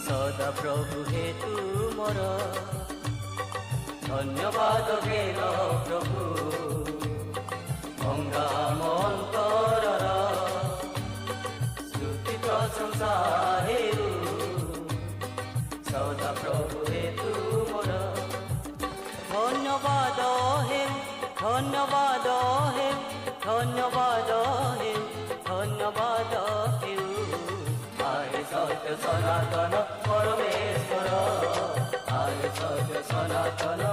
सदा प्रभु हे तुमर धन्यवाद गेल प्रभु भंगा मंतर स्तुति प्रशंसा हेरु सदा प्रभु हे तुमर धन्यवाद हे धन्यवाद हे धन्यवाद हे धन्यवाद हे आये सत्य सनातन परमेश्वर आये सत्य सनातन